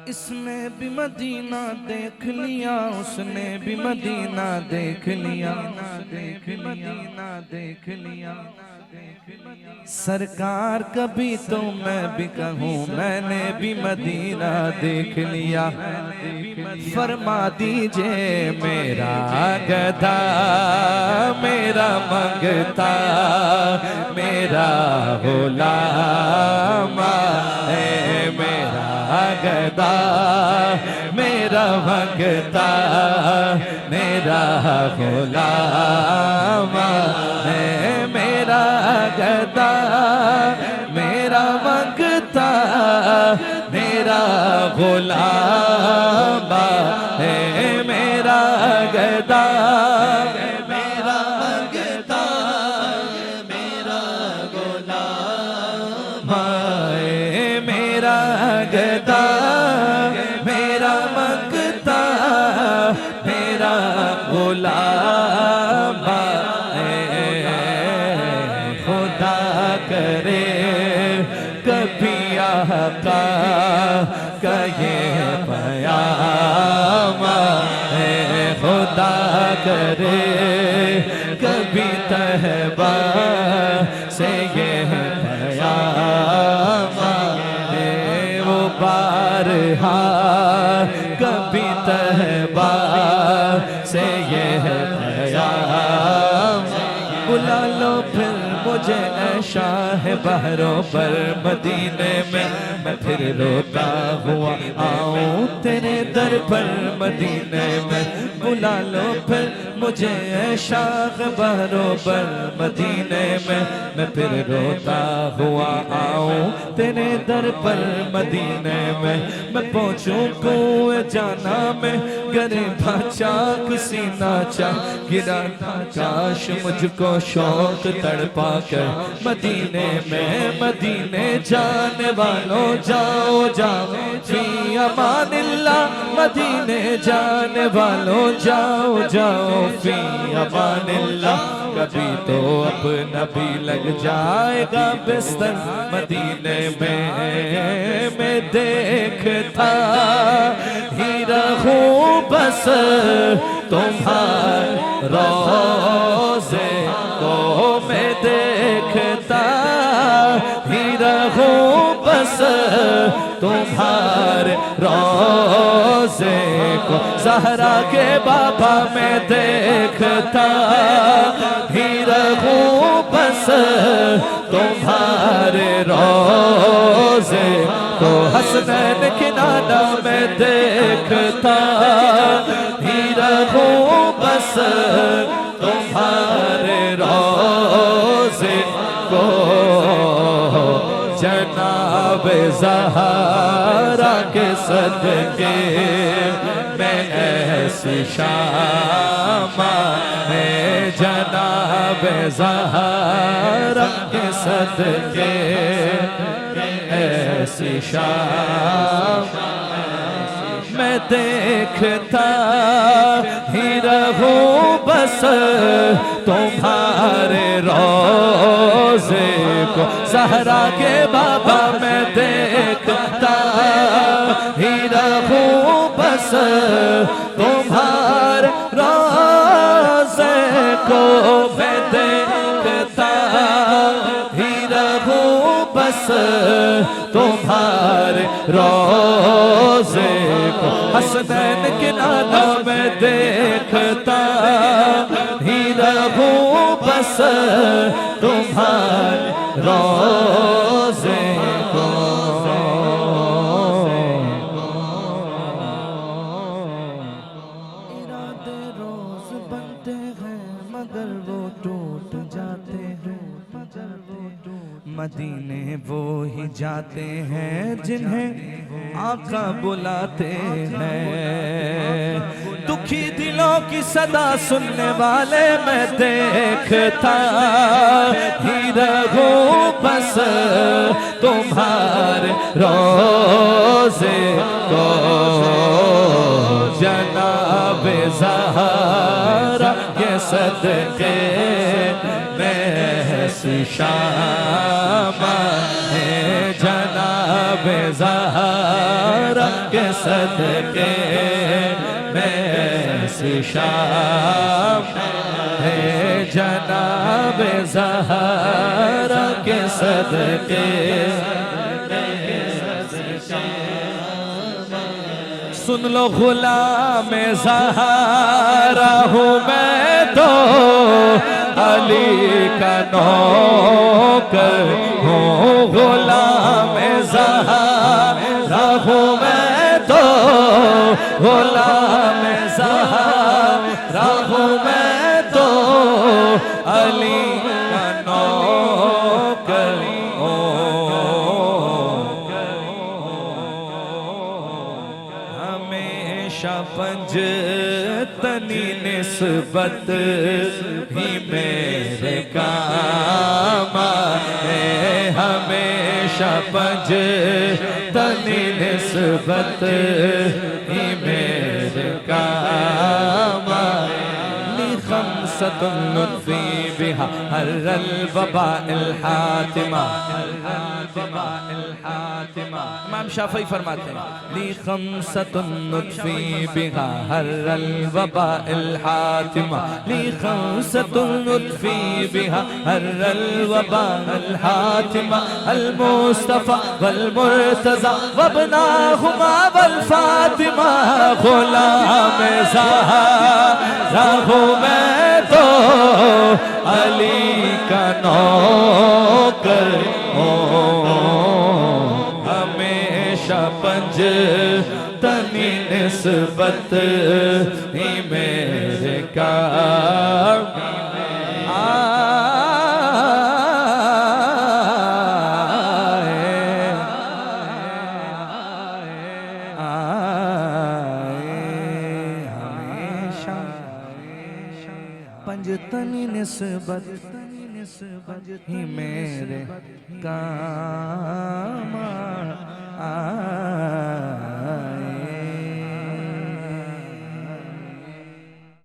इसने भी मदीना देख लिया, उसने भी मदीना देख लिया, मदीना देख लिया। सरकार कभी तो मैं भी कहूँ मैंने भी मदीना देख लिया। फरमा दीजिए मेरा गधा मेरा मंगता मेरा गुलाम है, मेरा गधा मेरा मंगता मेरा गुलाम है, मेरा गधा मेरा मंगता मेरा गुलाम है, मेरा गधा मेरा मंगता मेरा गुलाम है, मेरा गधा मेरा मंगता मेरा गुलाम है। खुदा करे कभी आका का ये पयाम है, खुदा करे कभी तहबा से ये पयाम है, वो बारहा कभी तहबा से ये पयाम। बुला लो फिर मुझे ऐ शाह बहरों पर मदीने में, मैं फिर रोता हुआ आऊं तेरे दर पर मदीने में। बुला लो फिर मुझे ऐ शाह बहरों पर मदीने में, मैं फिर रोता हुआ आऊं तेरे दर पर मदीने में। मैं पहुंचूं कुएं जाना में गरीबा चाक सीना चा गिरा था, काश मुझको शौक तड़पा कर मदीने में। मदीने जाने वालों जाओ जाओ फी अमानिल्लाह, मदीने जाने वालों जाओ जाओ फी अमानिल्लाह। कभी तो अपना भी लग जाएगा बिस्तर मदीने में। मैं देखता ही रहूं बस तुम्हारे रोज़े को, मैं देखता ही रहूं बस तुम्हारे रोज़े को। ज़हरा के बाबा मैं देखता ही रहूं बस तुम्हारे रोज़े को। हसनैन की नाना मैं देखता ही रहूं बस तुम्हारे रोज़े को। जनाब ज़हरा के सदके मैं ऐसी शाम है, जनाब ज़हरा के सदके ऐसी शाम मैं देखता ही रहूं बस तुम्हारे रोज़े को। ज़हरा के बाबा मैं देखता ही रहूं बस तुम्हारे रोज़े को। मैं देखता ही रहूं बस तुम्हारे रोज़े को। हसनैन के नाना मैं देखता ही रहूं बस तुम्हारे रोज़े को। इरादे रोज बनते हैं मगर वो टूट जाते हैं। मदीने वो ही जाते हैं जिन्हें आका बुलाते हैं। दुखी दिलों की सदा सुनने वाले मैं देखता ही रहूं बस तुम्हारे रोज़े को। जनाब ज़हरा के सदके ऐसी शाम है, जनाब ज़हरा ज़हरा के सदके में ऐसी शाम है जनाब ज़हरा के सदके। सुन लो गुलाम ज़हरा हूँ मैं तो अली का नौकर हूँ, गुलाम ज़हरा हूँ मैं तो गुलाम ज़हरा हूँ मैं तो अली का नौकर हूँ। हमेशा पंजतनी निस्बत ही मेरे काम आए, हमेशा पंजतनी निस्बत ही मेरे काम आए। खमसतुन नुत्फ़ी बिहा हर्रल वबाइल हातिमा। इमाम शाफ़ी फरमाते हैं ली खमसतुन नुत्फ़ी बिहा हर्रल वबाइल हातिमा, ली खमसतुन नुत्फ़ी बिहा हर्रल वबाइल हातिमा। अल मुस्तफ़ा वल मुर्तज़ा वब्नाहुमा वल फातिमा। गुलाम ज़हरा हूँ मैं तो अली का नौकर हूँ, हमेशा पंजतनी निस्बत ही मेरे काम पंजतनी निस्बत ही मेरे काम आए।